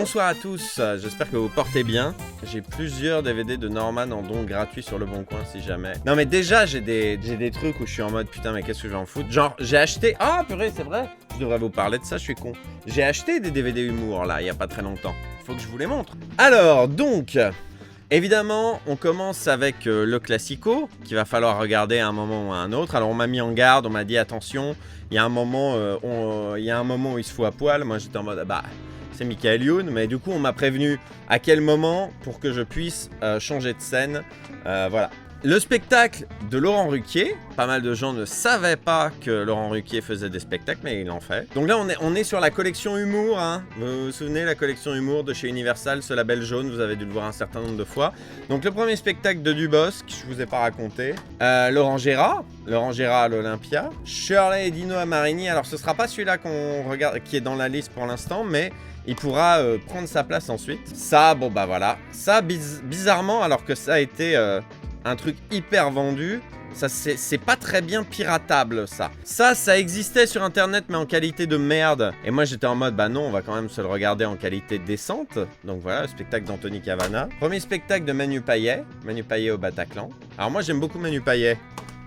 Bonsoir à tous, j'espère que vous portez bien. J'ai plusieurs DVD de Norman en don gratuit sur le bon coin si jamais. Non mais déjà j'ai des trucs où je suis en mode putain mais qu'est-ce que je vais en foutre. Genre j'ai acheté... Ah purée c'est vrai, je devrais vous parler de ça, je suis con. J'ai acheté des DVD humour là, il y a pas très longtemps. Faut que je vous les montre. Alors donc... Évidemment, on commence avec le classico, qu'il va falloir regarder à un moment ou à un autre. Alors on m'a mis en garde, on m'a dit attention, il y a un moment où il se fout à poil. Moi j'étais en mode bah c'est Michael Youn, mais du coup on m'a prévenu à quel moment pour que je puisse changer de scène. Voilà. Le spectacle de Laurent Ruquier, pas mal de gens ne savaient pas que Laurent Ruquier faisait des spectacles, mais il en fait. Donc là, on est sur la collection Humour, hein. Vous vous souvenez, la collection Humour de chez Universal, ce label jaune, vous avez dû le voir un certain nombre de fois. Donc le premier spectacle de Dubosc, je vous ai pas raconté. Laurent Gérard à l'Olympia. Shirley et Dino à Marigny, alors ce sera pas celui-là qu'on regarde, qui est dans la liste pour l'instant, mais... il pourra prendre sa place ensuite. Ça, bon bah voilà. Ça, bizarrement, alors que ça a été un truc hyper vendu, ça c'est pas très bien piratable ça. Ça existait sur internet mais en qualité de merde. Et moi j'étais en mode bah non, on va quand même se le regarder en qualité décente. Donc voilà, le spectacle d'Anthony Cavana. Premier spectacle de Manu Payet au Bataclan. Alors moi j'aime beaucoup Manu Payet.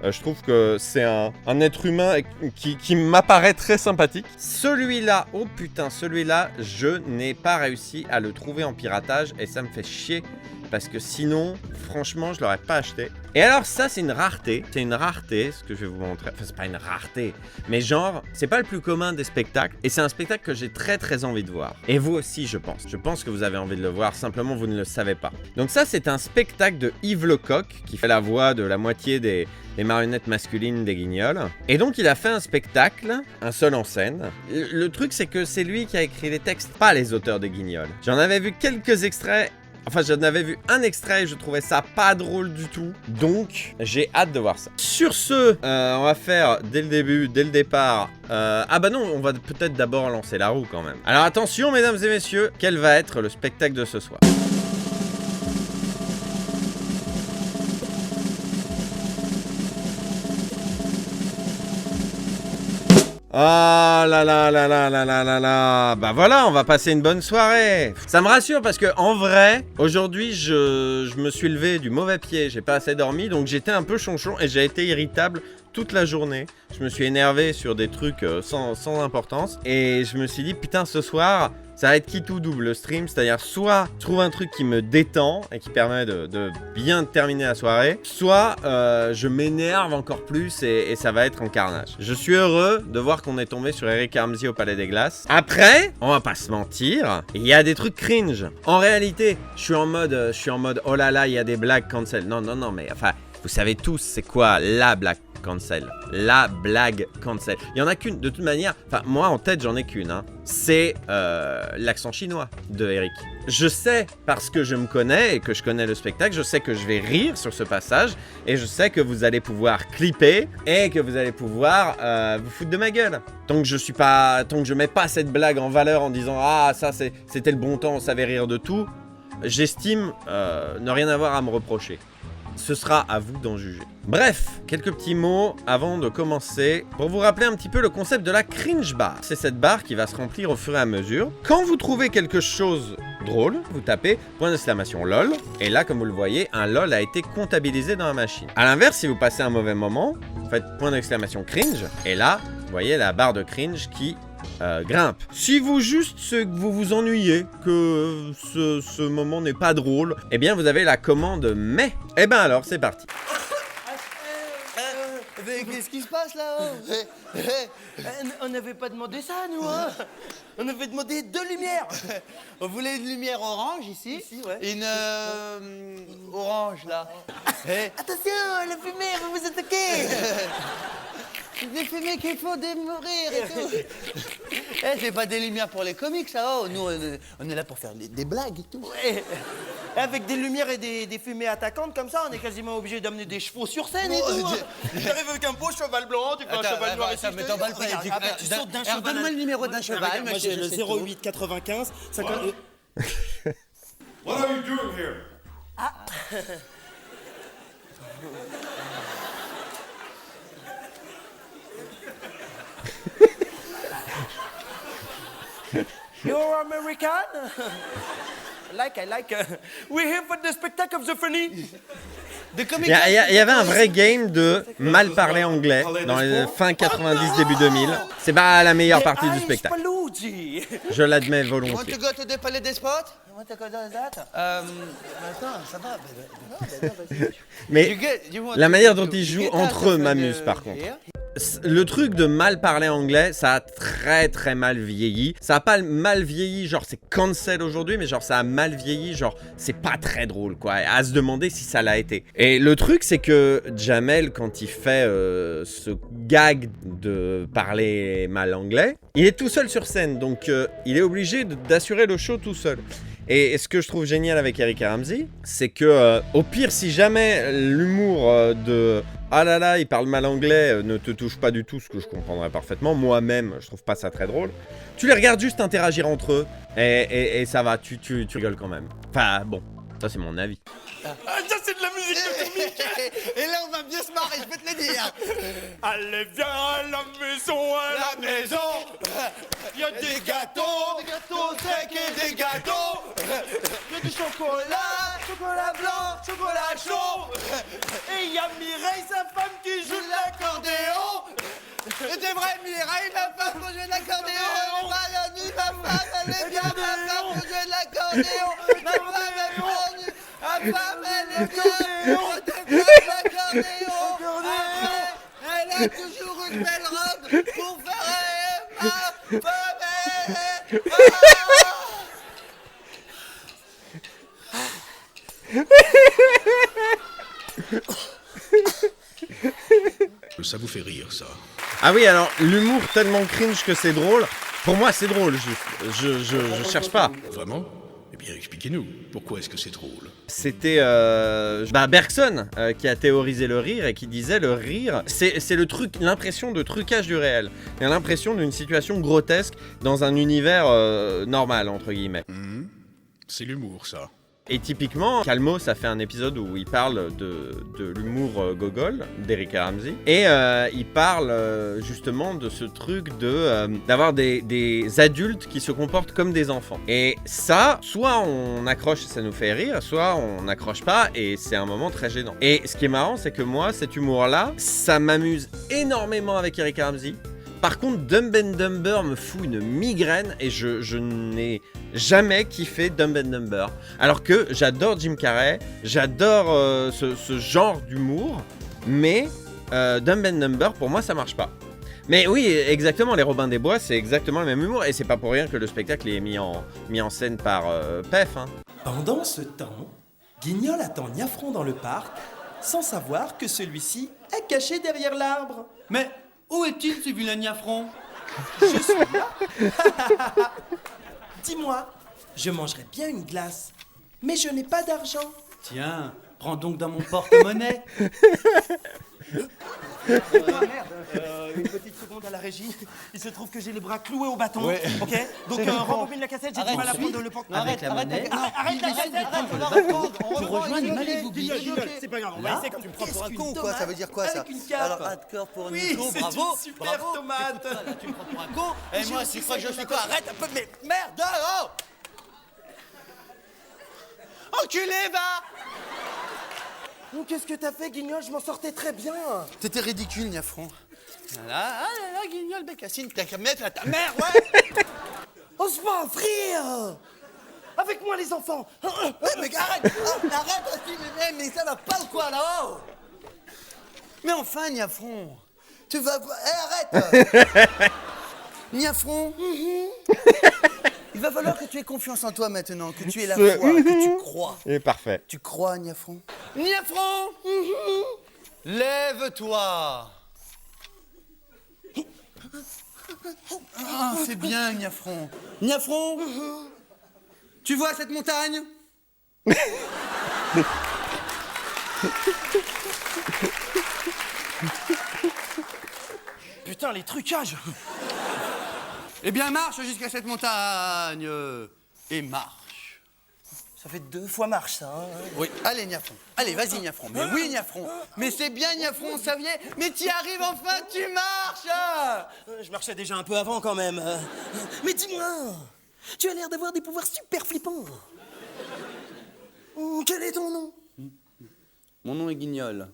Je trouve que c'est un être humain qui m'apparaît très sympathique. Celui-là, oh putain, celui-là, je n'ai pas réussi à le trouver en piratage et ça me fait chier. Parce que sinon, franchement, je l'aurais pas acheté. Et alors ça, c'est une rareté. C'est une rareté, ce que je vais vous montrer. Enfin, c'est pas une rareté. Mais genre, c'est pas le plus commun des spectacles. Et c'est un spectacle que j'ai très très envie de voir. Et vous aussi, je pense. Je pense que vous avez envie de le voir. Simplement, vous ne le savez pas. Donc ça, c'est un spectacle de Yves Lecoq, qui fait la voix de la moitié des marionnettes masculines des Guignols. Et donc, il a fait un spectacle, un seul en scène. Le truc, c'est que c'est lui qui a écrit les textes, pas les auteurs des Guignols. J'en avais vu quelques extraits. Enfin, j'en avais vu un extrait et je trouvais ça pas drôle du tout. Donc, j'ai hâte de voir ça. Sur ce, on va faire dès le début, dès le départ... ah bah non, on va peut-être d'abord lancer la roue quand même. Alors attention, mesdames et messieurs, quel va être le spectacle de ce soir ? Ah là là là là là là là là. Bah voilà, on va passer une bonne soirée. Ça me rassure parce que en vrai, aujourd'hui, je me suis levé du mauvais pied. J'ai pas assez dormi, donc j'étais un peu chonchon et j'ai été irritable toute la journée. Je me suis énervé sur des trucs sans importance. Et je me suis dit, putain, ce soir... ça va être quitte ou double stream, c'est-à-dire soit je trouve un truc qui me détend et qui permet de bien terminer la soirée, soit je m'énerve encore plus et ça va être en carnage. Je suis heureux de voir qu'on est tombé sur Eric Ramsey au Palais des Glaces. Après, on va pas se mentir, il y a des trucs cringe. En réalité, je suis en mode oh là là, il y a des blagues cancel. Non, mais enfin, vous savez tous c'est quoi la blague cancel. La blague cancel. Il y en a qu'une, de toute manière. Enfin, moi en tête, j'en ai qu'une. Hein. C'est l'accent chinois de Eric. Je sais, parce que je me connais et que je connais le spectacle, je sais que je vais rire sur ce passage et je sais que vous allez pouvoir clipper et que vous allez pouvoir vous foutre de ma gueule. Tant que je mets pas cette blague en valeur en disant ah ça c'était le bon temps, on savait rire de tout, j'estime ne rien avoir à me reprocher. Ce sera à vous d'en juger. Bref, quelques petits mots avant de commencer pour vous rappeler un petit peu le concept de la cringe bar. C'est cette barre qui va se remplir au fur et à mesure. Quand vous trouvez quelque chose drôle, vous tapez point d'exclamation LOL et là comme vous le voyez, un LOL a été comptabilisé dans la machine. A l'inverse, si vous passez un mauvais moment, vous faites point d'exclamation cringe et là, vous voyez la barre de cringe qui grimpe. Si vous vous ennuyez, que ce moment n'est pas drôle, eh bien vous avez la commande mais. Eh ben alors c'est parti. Mais qu'est-ce qui se passe là-haut? On n'avait pas demandé ça, nous, hein? On avait demandé 2 lumières. On voulait une lumière orange ici, ouais. Et une orange là. Attention, la fumée va vous attaquer. Des fumées qui font mourir et tout. C'est pas des lumières pour les comics, ça. Oh, nous, on est là pour faire des blagues et tout. Ouais. Avec des lumières et des fumées attaquantes comme ça, on est quasiment obligé d'amener des chevaux sur scène et tout. T'arrives avec un beau cheval blanc, tu fais un cheval noir ici. Mais t'emballes pas. Tu sautes d'un cheval. Donne-moi le numéro d'un cheval. Moi, j'ai le 08 95 50... What are you doing here? You're American? I like. We're here for the spectacle of the funny. De Il y avait un vrai game de mal parler anglais dans les fin 90, début 2000. C'est pas la meilleure partie du spectacle. Spaluzzi. Je l'admets You want volontiers. to go to the Palais des Sports? You want to go to that? Attends, ça va. Mais la manière dont ils jouent entre eux m'amuse par contre. Le truc de mal parler anglais, ça a très très mal vieilli. Ça a pas mal vieilli, genre c'est cancel aujourd'hui, mais genre ça a mal vieilli, genre c'est pas très drôle quoi. À se demander si ça l'a été. Et le truc c'est que Jamel, quand il fait ce gag de parler mal anglais, il est tout seul sur scène, donc il est obligé d'assurer le show tout seul. Et ce que je trouve génial avec Eric et Ramsey, c'est que au pire, si jamais l'humour de ah là là, il parle mal anglais ne te touche pas du tout, ce que je comprendrais parfaitement, moi-même, je trouve pas ça très drôle. Tu les regardes juste interagir entre eux et ça va, tu rigoles quand même. Enfin bon, ça c'est mon avis. Ah, ça c'est de la musique de comique. Et là, on va bien se marrer, je peux te le dire. Allez, viens à la maison, Il y a des gâteaux secs et des gâteaux. il y a du chocolat blanc, chocolat chaud. Et il y a Mireille, sa femme, qui joue de l'accordéon. C'est vrai, Mireille, ma femme, pour jouer de l'accordéon. Ma femme, elle est bien, ma femme, pour jouer de l'accordéon. Ma femme, elle est bien. Ma femme, elle est bien. On te fait l'accordéon. Elle a toujours une belle robe pour faire ma femme. Ça vous fait rire, ça? Ah oui, alors l'humour tellement cringe que c'est drôle. Pour moi, c'est drôle juste. Je cherche pas. Vraiment? Eh bien, expliquez-nous. Pourquoi est-ce que c'est drôle? C'était Bergson qui a théorisé le rire et qui disait le rire, c'est le truc, l'impression de trucage du réel. Il y a l'impression d'une situation grotesque dans un univers normal, entre guillemets. C'est l'humour, ça. Et typiquement, Calmos a fait un épisode où il parle de l'humour gogol d'Eric et Ramsey. Et il parle justement de ce truc d'avoir des adultes qui se comportent comme des enfants. Et ça, soit on accroche et ça nous fait rire, soit on n'accroche pas et c'est un moment très gênant. Et ce qui est marrant, c'est que moi, cet humour-là, ça m'amuse énormément avec Eric et Ramsey. Par contre, Dumb and Dumber me fout une migraine et je n'ai jamais kiffé Dumb and Dumber. Alors que j'adore Jim Carrey, j'adore ce genre d'humour, mais Dumb and Dumber, pour moi, ça marche pas. Mais oui, exactement, les Robins des Bois, c'est exactement le même humour et c'est pas pour rien que le spectacle est mis en scène par Pef. Hein. Pendant ce temps, Guignol attend Niafron dans le parc, sans savoir que celui-ci est caché derrière l'arbre. Mais où est-il, ce vilain Niafron? Je suis là. Dis-moi, je mangerais bien une glace, mais je n'ai pas d'argent. Tiens, prends donc dans mon porte-monnaie. Une petite seconde à la régie. Il se trouve que j'ai les bras cloués au bâton. Ouais. Ok. Donc rembobine la cassette. J'ai du mal à prendre le porte. Arrête la monnaie. Arrête. On va reprendre. Tu rejoins les Malais-Boubi. C'est pas grave. On va essayer quand tu me prends pour un con. Quoi, ça veut dire quoi, ça? Avec une cape. Alors, hardcore pour Oui, Nico, c'est bravo. une super tomate. Là, tu me prends pour un con. Et moi, tu crois que je suis quoi? Arrête un peu, mais merde, oh! Enculé, va! Qu'est-ce que t'as fait, Guignol? Je m'en sortais très bien. T'étais ridicule, Niafron. Là, Guignol, Bécassine, t'as qu'à mettre à ta mère, ouais! Ose pas offrir. Avec moi, les enfants. Ouais, mais arrête! Arrête aussi, mais ça va pas ou quoi, là-haut? Mais enfin, Niafron, tu vas... arrête! Niafron, il va falloir que tu aies confiance en toi maintenant, que tu aies la foi, que tu crois. Il est parfait. Tu crois, Niafron? Niafron! Lève-toi! Ah, c'est bien, Niafron. Niafron? Tu vois cette montagne? Putain, les trucages. Eh bien, marche jusqu'à cette montagne. Et marche. Ça fait 2 fois marche, ça. Hein. Oui, allez, Niafron. Allez, vas-y, Niafron. Mais oui, Niafron. Mais c'est bien, Niafron, ça vient. Mais t'y arrives enfin, tu marches. Je marchais déjà un peu avant, quand même. Mais dis-moi, Tu as l'air d'avoir des pouvoirs super flippants. Quel est ton nom? Mon nom est Guignol.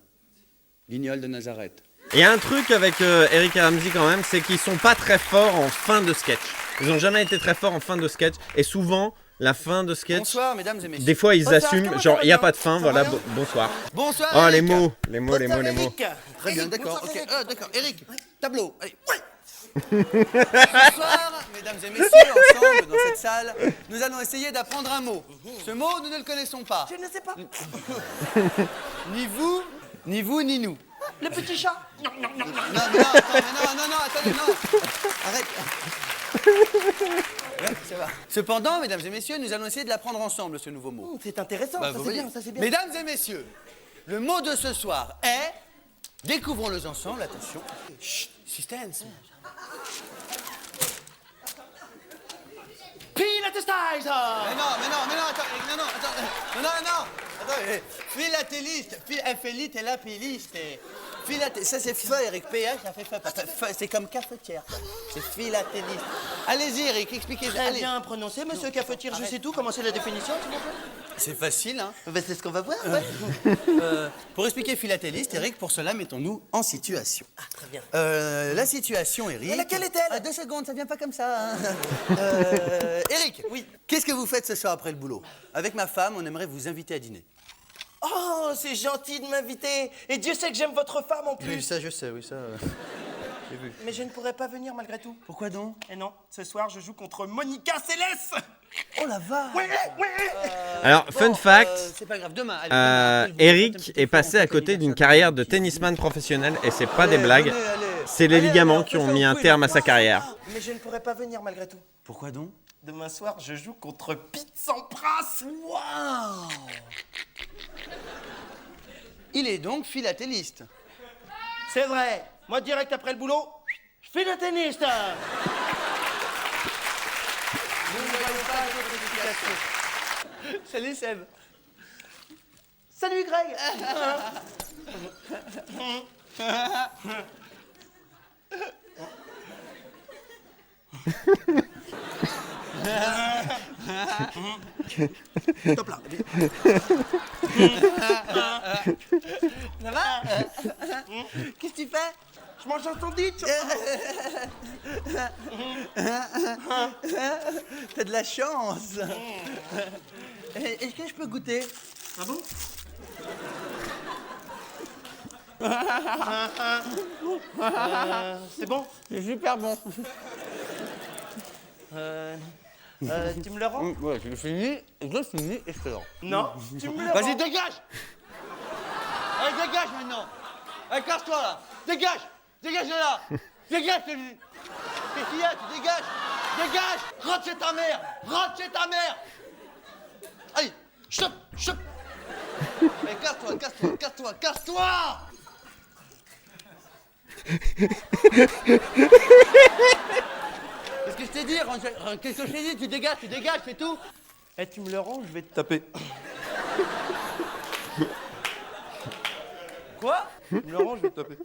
Guignol de Nazareth. Il y a un truc avec Eric et Ramzy quand même, c'est qu'ils sont pas très forts en fin de sketch. Ils ont jamais été très forts en fin de sketch. Et souvent, la fin de sketch, Bonsoir, mesdames et messieurs. des fois ils Bonsoir, assument, comment genre ça va il n'y a bien? pas de fin, Ça voilà, va bien bonsoir. Bonsoir, Oh les Eric. mots, les mots. Eric. Très bien, d'accord. Bonsoir, Ok, Eric. d'accord. Eric, tableau. Allez. Ce soir, mesdames et messieurs, ensemble dans cette salle, nous allons essayer d'apprendre un mot. Ce mot, nous ne le connaissons pas. Je ne sais pas. Ni vous, ni nous. Le petit chat. Non, attendez, non. Arrête. Ouais, ça va. Cependant, mesdames et messieurs, nous allons essayer de l'apprendre ensemble, ce nouveau mot. C'est intéressant, Bah, ça vous c'est voyez. bien, ça c'est bien. Mesdames et messieurs, le mot de ce soir est... Découvrons-le ensemble, attention. Chut, suspense. Pilatestizer. Attends, philatéliste, philate et la péliste. Ça c'est feu, Eric, PH, ça fait feu, c'est comme cafetière, c'est philatéliste. Allez-y, Eric, expliquez. Très Allez. bien prononcé, monsieur Cafetier, je sais tout. Comment c'est la définition, s'il vous plaît? C'est facile, hein. Ben, c'est ce qu'on va voir, ouais. Pour expliquer philatéliste, Eric, pour cela, mettons-nous en situation. Ah, très bien. La situation, Eric... Et laquelle est-elle? Ah, 2 secondes, ça vient pas comme ça. Hein. Eric, Oui. qu'est-ce que vous faites ce soir après le boulot? Avec ma femme, on aimerait vous inviter à dîner. Oh, c'est gentil de m'inviter. Et Dieu sait que j'aime votre femme en plus. ça, je sais, oui, ça... Mais je ne pourrais pas venir malgré tout. Pourquoi donc? Et non, ce soir, je joue contre Monica Seles. Oh la vache! Ouais. Alors, fun fact, C'est pas grave, demain, allez, demain, après, je vous Eric faites un petit est effort, passé on à fait côté d'une l'anniversaire. carrière de tennisman professionnel et c'est pas des Allez, blagues, allez. c'est les Allez, ligaments allez, qui on ont fait mis ça, un vous pouvez, terme à là. sa carrière. Mais je ne pourrais pas venir malgré tout. Pourquoi donc? Demain soir, je joue contre Pete Sampras. Waouh! Il est donc philatéliste. C'est vrai. Moi, direct après le boulot, je fais le tennis. Salut Seb. Salut, Greg. Top là. Ça va? Qu'est-ce que tu fais? Je mange un sandwich. T'as de la chance. Est-ce que je peux goûter? Ah bon? C'est bon? C'est super bon. Tu me le rends? Ouais, je finis et je te le rends. Non, tu me le rends. Vas-y, dégage! Allez, dégage maintenant! Allez, casse-toi là! Dégage! Dégage de là! Dégage, je te dis! Qu'est-ce qu'il y a? Tu dégages! Dégage! Rentre chez ta mère! Rentre chez ta mère! Allez! Chope! Chope! Allez, casse-toi, casse-toi, casse-toi, casse-toi! Qu'est-ce que je t'ai dit? Qu'est-ce que je t'ai dit? Tu dégages, c'est tout! Eh, tu me le rends, je vais te taper. Quoi? Tu me le rends, je vais te taper.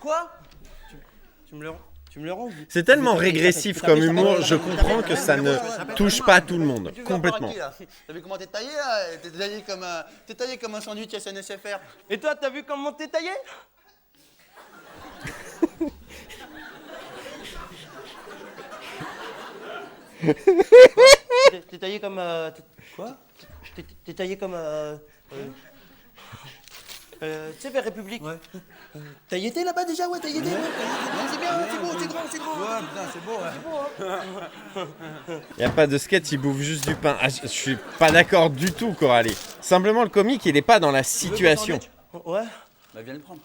Quoi? Tu me le rends. C'est tellement régressif comme humour, je comprends que ça ne touche pas tout le monde, complètement. T'as vu comment t'es taillé là? T'es taillé comme un sandwich SNSFR. Et toi, t'as vu comment t'es taillé? T'es taillé comme... Quoi? T'es taillé comme... tu sais, vers République. Ouais. T'as y été là-bas déjà? Ouais, t'as y été. Ouais, c'est bien, c'est beau, c'est grand, c'est grand. Ouais, putain, c'est beau, ouais. Il n'y a pas de sketch, il bouffe juste du pain. Ah, je suis pas d'accord du tout, Coralie. Simplement, le comique, il est pas dans la situation. Ouais. Bah, viens le prendre.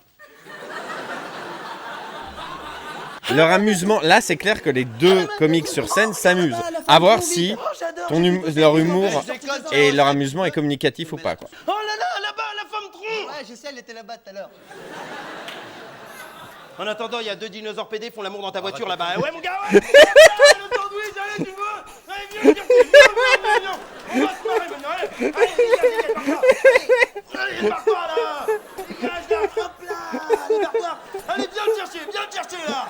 Leur amusement, là, c'est clair que les deux comiques sur scène s'amusent. À voir si leur humour et leur amusement est communicatif ou pas, quoi. Oh là là, là-bas, la femme tronc. Ouais, je sais, elle était là-bas tout à l'heure. En attendant, il y a 2 dinosaures PD font l'amour dans ta voiture là-bas. Ouais, mon gars, ouais. Le sandwich, allez, tu veux? Allez, viens. On va se marrer maintenant, allez. Allez, barre-toi là. Dégage là, hop là. Allez, barre-toi. Allez, viens le chercher là.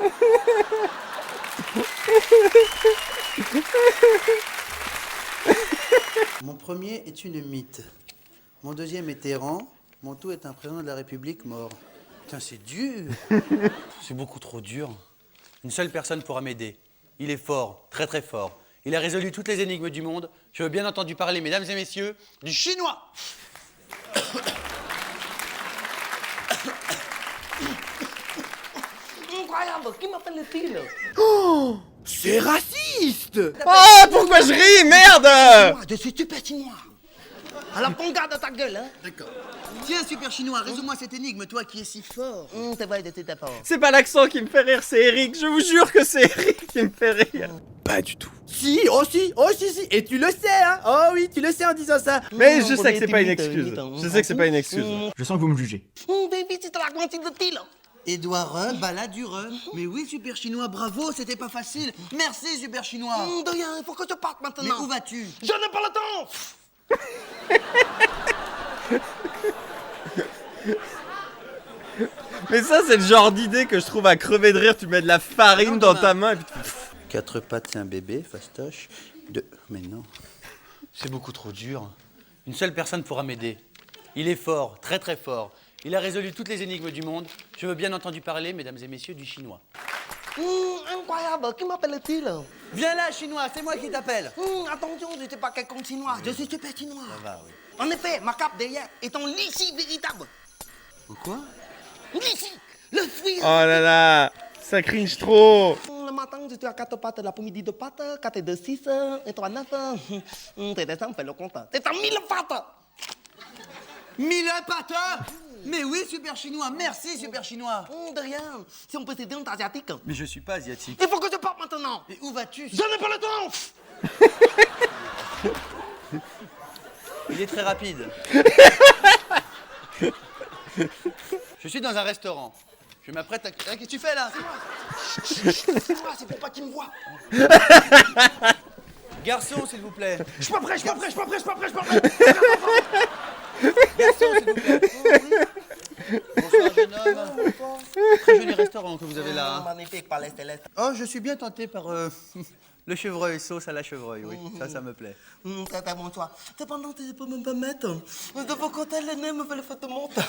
Mon premier est une mythe. Mon deuxième est errant. Mon tout est un président de la République mort. Putain, c'est dur. C'est beaucoup trop dur. Une seule personne pourra m'aider. Il est fort, très très fort. Il a résolu toutes les énigmes du monde. Je veux bien entendu parler, mesdames et messieurs, du chinois. Incroyable, qui m'appelle-t-il? C'est raciste! Oh, pourquoi je ris, merde! Je suis super chinois. Alors prends garde à ta gueule, hein. D'accord. Tiens, super chinois, résous-moi cette énigme, toi qui es si fort. C'est vrai, de tout d'abord. C'est pas l'accent qui me fait rire, c'est Eric. Je vous jure que c'est Eric qui me fait rire. Pas du tout. Si, si, et tu le sais, hein. Oh oui, tu le sais en disant ça. Mais je sais que c'est pas une excuse. Je sais que c'est pas une excuse. Je sens que vous me jugez. Baby, tu te racontes de Édouard Run, balade du Run. Mais oui, super chinois, bravo, c'était pas facile. Merci, super chinois. De rien, il faut que je parte maintenant. Mais où vas-tu? Je n'ai pas le temps. Mais ça, c'est le genre d'idée que je trouve à crever de rire. Tu mets de la farine Non, dans non. ta main et puis tu fais... Quatre pattes, c'est un bébé, fastoche. Mais non. C'est beaucoup trop dur. Une seule personne pourra m'aider. Il est fort, très très fort. Il a résolu toutes les énigmes du monde. Je veux bien entendu parler, mesdames et messieurs, du chinois. Incroyable, qui m'appelle-t-il? Viens là, chinois, c'est moi qui t'appelle. Attention, je n'étais pas quelqu'un de chinois, je suis super chinois. Ça va, oui. En effet, ma cape derrière est en lycée véritable. Quoi? Lycée, le fruit. Oh là là, ça cringe trop. Le matin, je suis à 4 pattes, l'après-midi 2 pattes, 4 et 2, 6, et 3, 9. T'es descend, fais le compte. C'est en 1000 pattes. 1000 pattes. Mais oui, super chinois, merci, super chinois. De rien, si on peut t'aider, on est asiatique. Mais je suis pas asiatique. Il faut que je parte maintenant. Mais où vas-tu? Je n'ai pas le temps. Il est très rapide. Je suis dans un restaurant. Je m'apprête à... Qu'est-ce que tu fais là? C'est moi, c'est pour pas qu'il me voie. Garçon, s'il vous plaît. Je suis pas prêt, je suis pas prêt, je suis pas prêt, je suis pas prêt, je suis pas prêt. Garçon, s'il vous plaît. Bonsoir, jeune homme. Très joli restaurant que vous avez là. Magnifique, palais céleste. Oh, je suis bien tenté par le chevreuil, sauce à la chevreuil, oui. Ça me plaît. Très très bon choix. Cependant, tu peux me permettre de vos côtés, le nez me fait le fait de monte.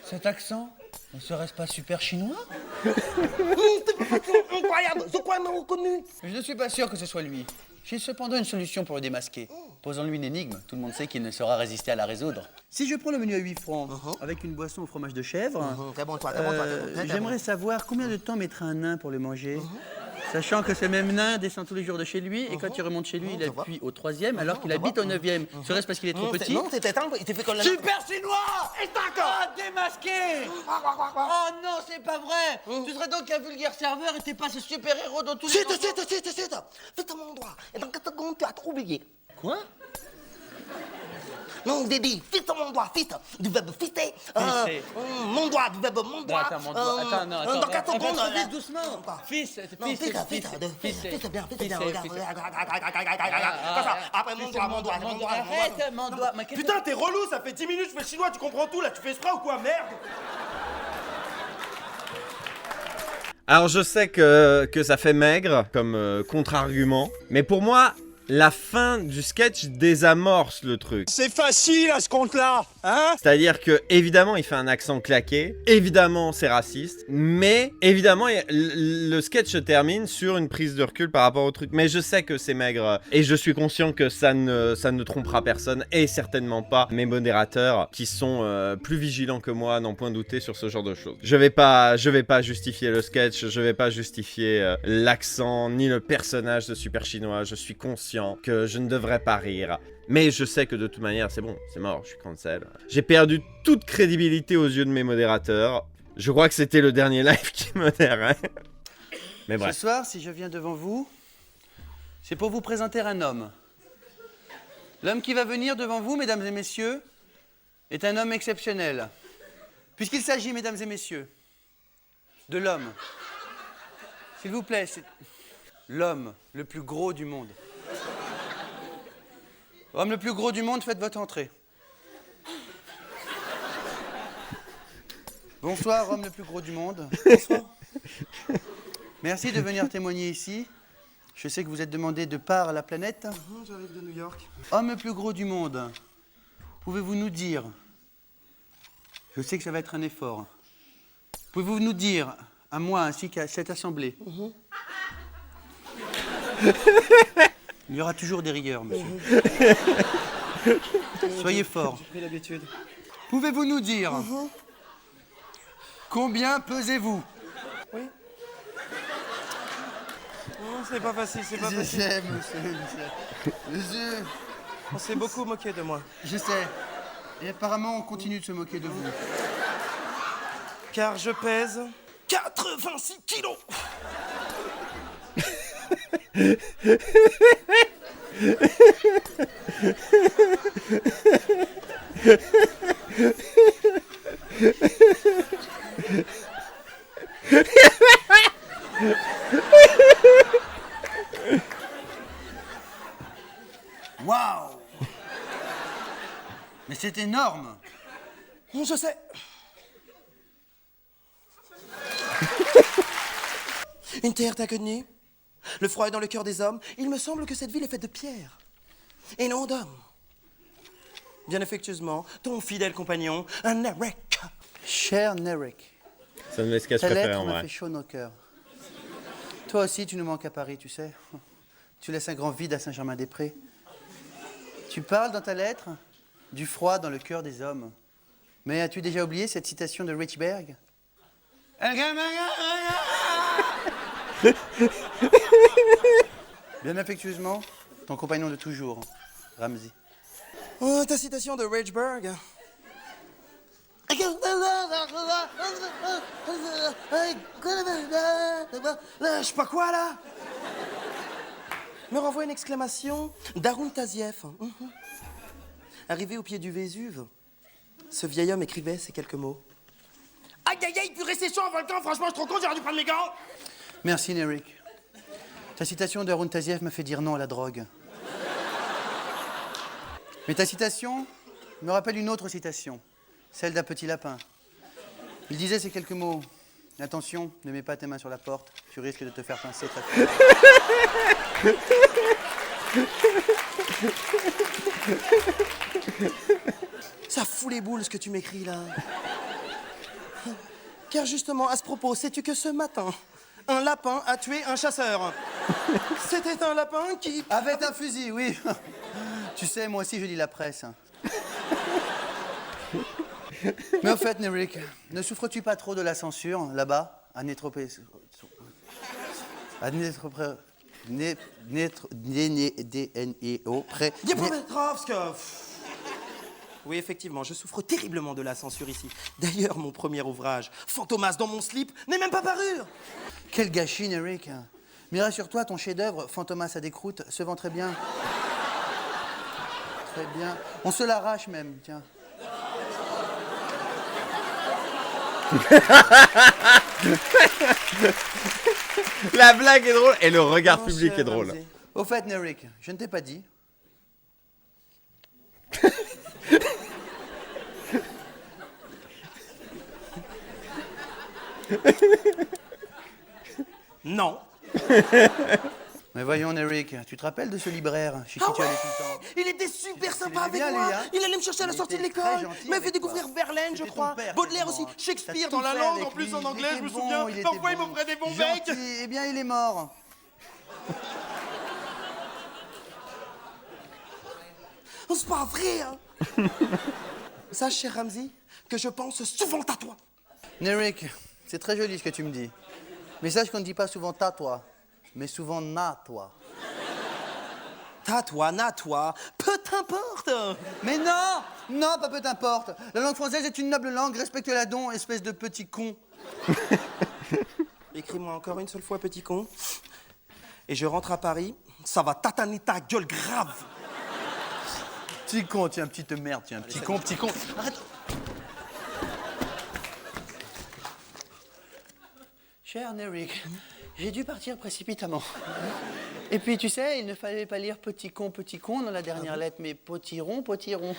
Cet accent, ne serait-ce pas super chinois? Incroyable, je crois m'avoir reconnu. Je ne suis pas sûr que ce soit lui. J'ai cependant une solution pour le démasquer. Posons-lui une énigme. Tout le monde sait qu'il ne saura résister à la résoudre. Si je prends le menu à 8 francs, avec une boisson au fromage de chèvre, Très bon choix, très bon choix. j'aimerais savoir combien de temps mettra un nain pour le manger. Sachant que ce même nain descend tous les jours de chez lui, et quand il remonte chez lui, il appuie au 3e, alors qu'il habite au 9e. Serait-ce parce qu'il est trop petit? Non, c'était simple, il t'est fait comme la... Super chinois! Et d'accord! Démasqué! Oh non, c'est pas vrai! Tu serais donc un vulgaire serveur et t'es pas ce super-héros dont tous les... Chut. Fais mon droit. Et dans 4 secondes, tu as trop oublié. Quoi? Non, j'ai dit, fils mon doigt, fils, du verbe fister. Fisser. Mon doigt, du verbe mon doigt. Attends, mon doigt. Attends, non, attends. Dans 4 secondes. Vite, doucement. Fils, Non, fils, bien, regarde. Comme ça, après mon doigt. Arrête, mon doigt. Putain, t'es relou, ça fait 10 minutes, je fais le chinois, tu comprends tout là, tu fais exprès ou quoi, merde? Alors je sais que ça fait maigre comme contre-argument, mais pour moi, la fin du sketch désamorce le truc. C'est facile à ce compte-là, hein? C'est-à-dire que, évidemment, il fait un accent claqué, évidemment, c'est raciste, mais, évidemment, le sketch se termine sur une prise de recul par rapport au truc. Mais je sais que c'est maigre, et je suis conscient que ça ne trompera personne, et certainement pas mes modérateurs, qui sont plus vigilants que moi, n'en point douter, sur ce genre de choses. Je vais pas justifier le sketch, je vais pas justifier l'accent, ni le personnage de Super Chinois, je suis conscient que je ne devrais pas rire. Mais je sais que de toute manière, c'est bon, c'est mort, je suis cancel. J'ai perdu toute crédibilité aux yeux de mes modérateurs. Je crois que c'était le dernier live qui modérait. Mais bref. Ce soir, si je viens devant vous, c'est pour vous présenter un homme. L'homme qui va venir devant vous, mesdames et messieurs, est un homme exceptionnel. Puisqu'il s'agit, mesdames et messieurs, de l'homme. S'il vous plaît, c'est l'homme le plus gros du monde. Homme le plus gros du monde, faites votre entrée. Bonsoir, homme le plus gros du monde. Bonsoir. Merci de venir témoigner ici. Je sais que vous êtes demandé de part à la planète. J'arrive de New York. Homme le plus gros du monde, pouvez-vous nous dire, je sais que ça va être un effort, pouvez-vous nous dire, à moi ainsi qu'à cette assemblée, il y aura toujours des rigueurs, monsieur. Soyez fort. J'ai pris l'habitude. Pouvez-vous nous dire, combien pesez-vous? Non, c'est pas facile, c'est pas facile. sais, monsieur. On s'est beaucoup moqué de moi. Je sais. Et apparemment, on continue de se moquer de vous. Car je pèse 86 kilos. Waouh! Mais c'est énorme! Je sais. Une terre inconnue. Le froid est dans le cœur des hommes. Il me semble que cette ville est faite de pierre et non d'hommes. Bien affectueusement, ton fidèle compagnon, un Narek. Cher Nerek, C'est un de mes sketchs ta préférés lettre en m'a vrai. fait chaud au cœur. Toi aussi, tu nous manques à Paris, tu sais. Tu laisses un grand vide à Saint-Germain-des-Prés. Tu parles dans ta lettre du froid dans le cœur des hommes. Mais as-tu déjà oublié cette citation de Richberg? Bien affectueusement, ton compagnon de toujours, Ramsey. Oh, ta citation de Richberg. Je sais pas quoi là. Me renvoie une exclamation d'Arun Taziev. Arrivé au pied du Vésuve, ce vieil homme écrivait ces quelques mots. Aïe aïe aïe, purée c'est chaud en volcan, franchement je suis trop con, j'aurais dû prendre mes gants. Merci, Nerik. Ta citation de Arun Taziev m'a fait dire non à la drogue. Mais ta citation me rappelle une autre citation, celle d'un petit lapin. Il disait ces quelques mots. Attention, ne mets pas tes mains sur la porte, tu risques de te faire pincer très fort. Ça fout les boules ce que tu m'écris là. Car justement, à ce propos, sais-tu que ce matin, un lapin a tué un chasseur. C'était un lapin qui... Avec un fusil, oui. Tu sais, moi aussi je lis la presse. Mais au fait, Nerik, ne souffres-tu pas trop de la censure, là-bas, à Nétropé... À Nétropé... D-N-E-O, près... Dnipropetrovsk. Oui, effectivement, je souffre terriblement de la censure ici. D'ailleurs, mon premier ouvrage, Fantomas dans mon slip, n'est même pas paru. Quel gâchis, Nerik. Mais rassure-toi, ton chef-d'œuvre, Fantomas à des croûtes, se vend très bien. Très bien. On se l'arrache même, tiens. La blague est drôle et le regard public cher est drôle. Ramsey. Au fait, Nerik, je ne t'ai pas dit. Non. Mais voyons, Nerik, tu te rappelles de ce libraire chez qui tu allais tout le temps? Il était super sympa avec bien, moi. lui, hein. Il allait me chercher à la Il sortie de était très l'école. gentil Il m'a fait avec découvrir toi. Verlaine, je C'était crois. ton père, Baudelaire quasiment, aussi. hein. Shakespeare T'as dans tout la fait langue, avec en plus lui. en anglais, Il je me était souviens. bon, il était Parfois, il bon. m'offrait des bons Gentil. becs. Eh bien, il est mort. Oh, c'est pas vrai, hein. Sache, cher Ramsey, que je pense souvent à toi. Nerik, c'est très joli ce que tu me dis. Mais sache qu'on ne dit pas souvent ta toi, mais souvent na toi. Ta toi, na toi, peu t'importe. Mais non, non, pas peu t'importe. La langue française est une noble langue, respecte-la donc, espèce de petit con. Écris-moi encore une seule fois, petit con. Et je rentre à Paris, ça va tataner ta gueule grave. Petit con, tiens, petite merde, tiens, petit con, petit con. Arrête. Cher Nerik, j'ai dû partir précipitamment. Et puis, tu sais, il ne fallait pas lire petit con dans la dernière lettre, mais potiron, potiron.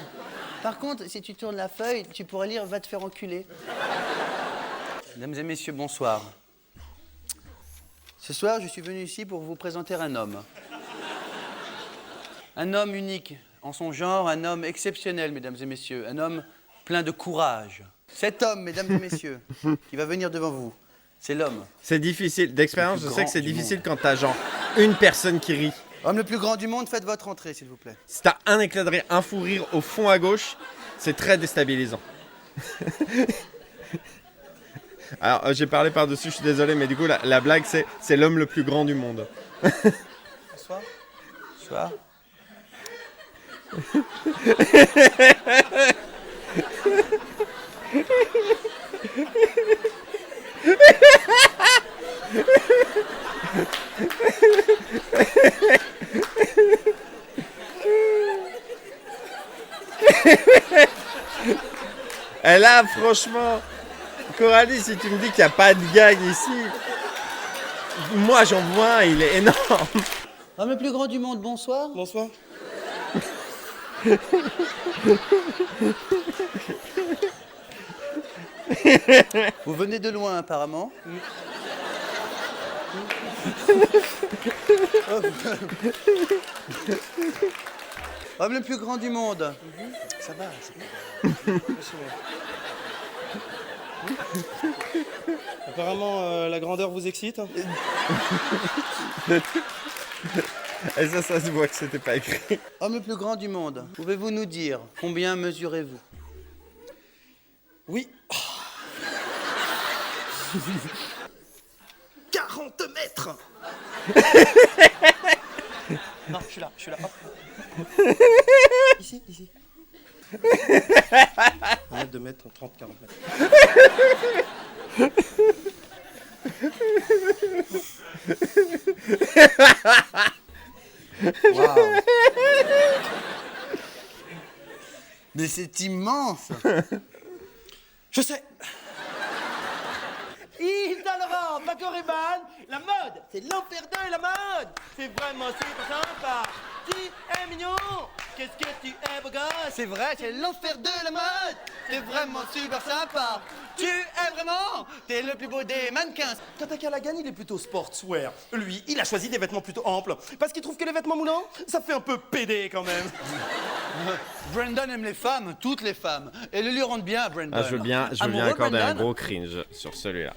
Par contre, si tu tournes la feuille, tu pourrais lire va te faire enculer. Mesdames et messieurs, bonsoir. Ce soir, je suis venu ici pour vous présenter un homme. Un homme unique en son genre, un homme exceptionnel, mesdames et messieurs. Un homme plein de courage. Cet homme, mesdames et messieurs, qui va venir devant vous, c'est l'homme. C'est difficile. D'expérience, Le plus je sais que grand c'est du difficile monde. quand t'as genre une personne qui rit. Homme le plus grand du monde, faites votre entrée, s'il vous plaît. Si t'as un éclat de rire, un fou rire au fond à gauche, c'est très déstabilisant. Alors, j'ai parlé par-dessus, je suis désolé, mais du coup, la blague, c'est l'homme le plus grand du monde. Bonsoir. Bonsoir. Et là, franchement, Coralie, si tu me dis qu'il n'y a pas de gag ici, moi j'en vois un, il est énorme. Homme le plus grand du monde, bonsoir. Bonsoir. Vous venez de loin, apparemment. Homme le plus grand du monde. Ça va, ça va. Apparemment, la grandeur vous excite. Et ça se voit que c'était pas écrit. Homme le plus grand du monde. Pouvez-vous nous dire combien mesurez-vous? Oui. 40 mètres. Non, je suis là, hop. Ici. 1 mètre, 2 mètres, 30, 40 mètres. Waouh. Mais c'est immense. Je sais. Yves Saint Laurent, Paco Rabanne, la mode, c'est l'enfer de la mode. C'est vraiment super sympa. Tu es mignon, qu'est-ce que tu es beau gosse. C'est vrai, c'est l'enfer de la mode. C'est vraiment super sympa. Tu es vraiment, t'es le plus beau des mannequins. Tata Callaghan, il est plutôt sportswear. Lui, il a choisi des vêtements plutôt amples. Parce qu'il trouve que les vêtements moulants, ça fait un peu pédé quand même. Brandon aime les femmes, toutes les femmes. Et le lui rendent bien à Brandon. Ah, je veux bien Amoureux, accorder un Brandon gros cringe sur celui-là.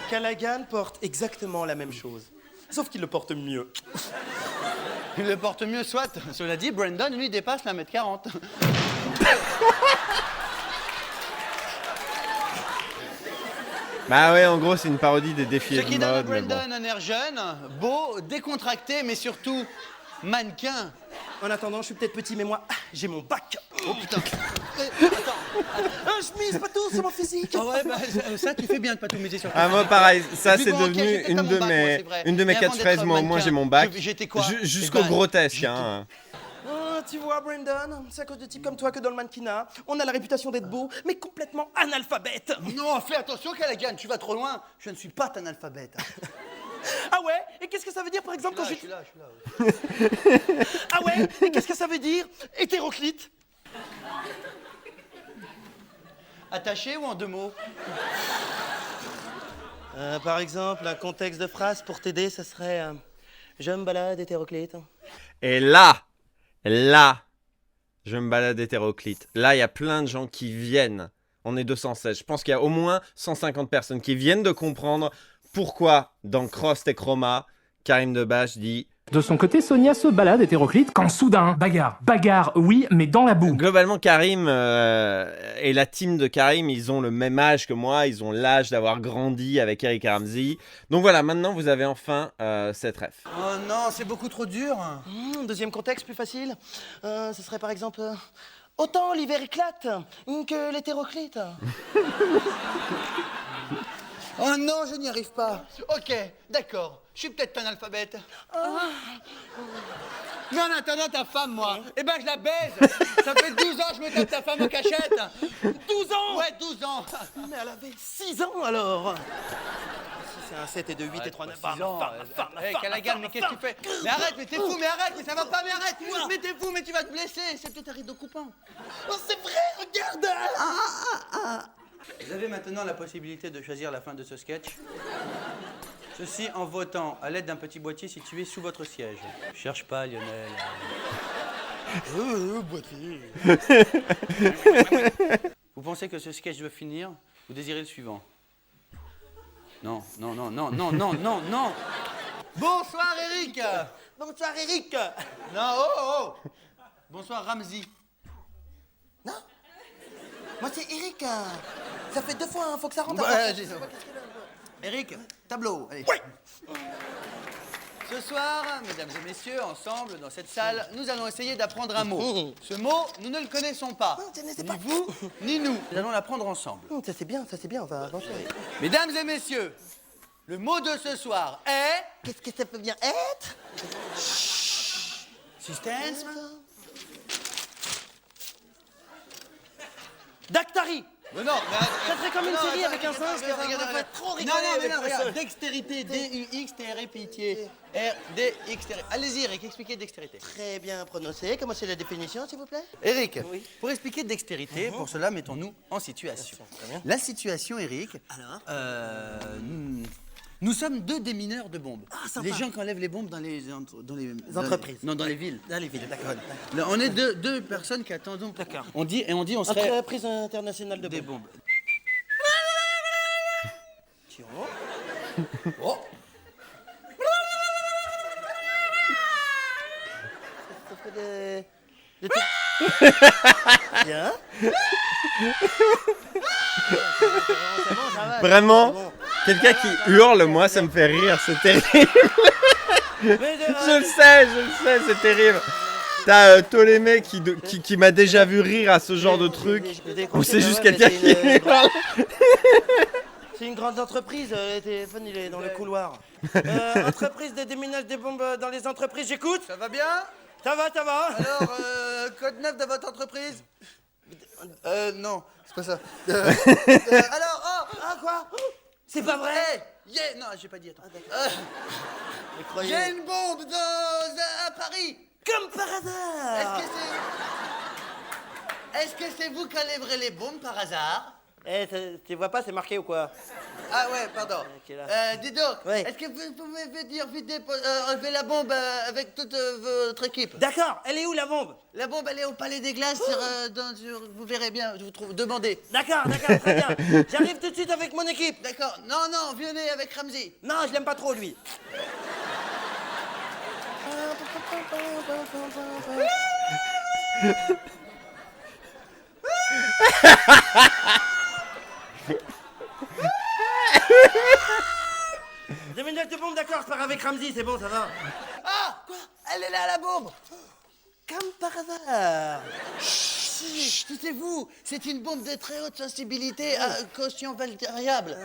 Callaghan porte exactement la même chose. Sauf qu'il le porte mieux. Il le porte mieux, soit. Cela dit, Brandon, lui, dépasse la 1m40. Bah ouais, en gros, c'est une parodie des défis Ce de qui donne à mode, mais bon. Brandon un air jeune, beau, décontracté, mais surtout mannequin. En attendant, je suis peut-être petit, mais moi, j'ai mon bac. Oh putain. Un chemise, pas tout, c'est mon physique. Ah ouais, bah ça, tu fais bien de pas tout miser sur Ah, moi, pareil, ça, Plus c'est grand, ok, devenu j'étais une comme de mon bac, moi, mes, c'est vrai. une de mes Et avant catchphrases. d'être Moi, mannequin, j'ai mon bac. j'étais quoi Jusqu'au Eh ben, grotesque, hein. Tu vois, Brandon, c'est à cause de types comme toi que dans le mannequinat, on a la réputation d'être beau, mais complètement analphabète. Non, fais attention, Callaghan, tu vas trop loin. Je ne suis pas analphabète. Ah ouais? Et qu'est-ce que ça veut dire, par exemple, quand Je je... suis là, je suis là. Ah ouais? Et qu'est-ce que ça veut dire, hétéroclite? Attaché ou en 2 mots? Par exemple, un contexte de phrase pour t'aider, ce serait je me balade hétéroclite. Et là, je me balade hétéroclite. Là, il y a plein de gens qui viennent. On est 216. Je pense qu'il y a au moins 150 personnes qui viennent de comprendre pourquoi, dans Crost et Chroma, Karim Debache dit... De son côté, Sonia se balade hétéroclite quand soudain, bagarre, oui, mais dans la boue. Globalement, Karim et la team de Karim, ils ont le même âge que moi. Ils ont l'âge d'avoir grandi avec Eric Ramsey. Donc voilà, maintenant, vous avez enfin cette ref. Oh non, c'est beaucoup trop dur. Deuxième contexte, plus facile. Ce serait par exemple autant l'hiver éclate que l'hétéroclite. Oh non, je n'y arrive pas. Ok, d'accord. Je suis peut-être analphabète. Mais en attendant ta femme, moi, eh ben je la baise. Ça fait 12 ans que je me tape ta femme en cachette. 12 ans? Ouais, 12 ans. Mais elle avait 6 ans alors. Si c'est un 7 et 2, 8 et 3, 9, Pas 6 ans. Hey, Callaghan, mais qu'est-ce que tu fais? Mais arrête, mais t'es fou, mais ça va pas, mais arrête. Mais t'es fou, mais tu vas te blesser. C'est peut-être un rideau coupant. Oh, c'est vrai, regarde. Vous avez maintenant la possibilité de choisir la fin de ce sketch. Ceci en votant à l'aide d'un petit boîtier situé sous votre siège. Cherche pas, Lionel. Boîtier. Vous pensez que ce sketch doit finir? Vous désirez le suivant? Non, non, non, non, non, non, non, non. Bonsoir, Eric. Bonsoir, Eric. Non, oh, oh. Bonsoir, Ramsey. Non. Moi, c'est Eric. Ça fait 2 fois, hein. Faut que ça rentre. Ouais, j'ai ça. Eric, tableau. Allez. Oui. Ce soir, mesdames et messieurs, ensemble, dans cette salle, nous allons essayer d'apprendre un mot. Ce mot, nous ne le connaissons pas. Je ne sais Ni pas. vous, ni nous. Nous allons l'apprendre ensemble. Ça c'est bien, on va avancer. Mesdames et messieurs, le mot de ce soir est... Qu'est-ce que ça peut bien être? Suspense. Dactari. Mais non, mais... Ça serait comme une série avec un singe qui regarde, aurait trop rigolé. Non, non, mais avec non, le regarde. seul. Dextérité, D-U-X-T-R-E, pitié. R-D-X-T-R-E. Allez-y, Eric, expliquez dextérité. Très bien prononcé. Comment c'est la définition, s'il vous plaît? Eric, pour expliquer dextérité, pour cela, mettons-nous en situation. La situation, Eric. Alors Nous sommes 2 démineurs de bombes. Ah, sympa. Les gens qui enlèvent les bombes dans les entreprises. Non, dans les villes. Dans les villes, d'accord. Là, on est deux personnes qui attendons. D'accord. On dit, on serait Entreprise internationale de des bombes. bombes. Tiens. Oh. Ça fait des trucs. Bien. C'est bon, ça va. Vraiment, C'est bon. quelqu'un qui hurle, moi, ça me fait rire, c'est terrible. Je le sais, c'est terrible. T'as Ptolémée qui m'a déjà vu rire à ce genre de truc. Ou c'est juste quelqu'un qui hurle. C'est une grande entreprise, le téléphone il est dans le couloir. Entreprise de déminage des bombes dans les entreprises, j'écoute. Ça va bien? Ça va, ça va. Alors, code 9 de votre entreprise? Non, c'est pas ça. Alors, Ah quoi? C'est pas vrai. Non, j'ai pas dit, attends. Je Il croyais. y a une bombe à Paris. Comme par hasard. Est-ce que c'est vous qui enlèverez les bombes par hasard? Tu vois pas, c'est marqué ou quoi? Ah ouais, pardon. Ok, là. Dis donc, Ouais. est-ce que vous pouvez venir enlever la bombe avec toute votre équipe? D'accord, elle est où la bombe? La bombe, elle est au Palais des Glaces, vous verrez bien, je vous trouve, demandez. D'accord, très bien. J'arrive tout de suite avec mon équipe. D'accord, non, venez avec Ramsey. Non, je l'aime pas trop lui. Déminage de bombe, d'accord, je pars avec Ramsey, c'est bon, ça va. Ah, quoi? Elle est là, la bombe. Comme par hasard. Chut, taisez-vous, c'est une bombe de très haute sensibilité à quotient variable.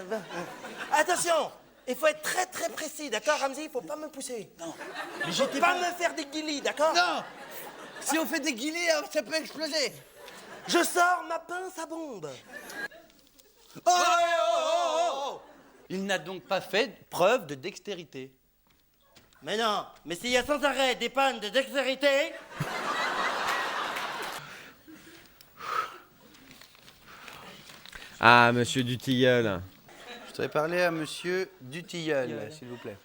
Attention, il faut être très très précis, d'accord Ramsey? Il faut pas me pousser. Non. Faut pas me faire des guilis, d'accord? Non. Si on fait des guillis, ça peut exploser. Je sors ma pince à bombe. Oh. Il n'a donc pas fait preuve de dextérité. Mais non, mais s'il y a sans arrêt des pannes de dextérité... Ah, monsieur Dutilleul. Je voudrais parler à monsieur Dutilleul, s'il vous plaît.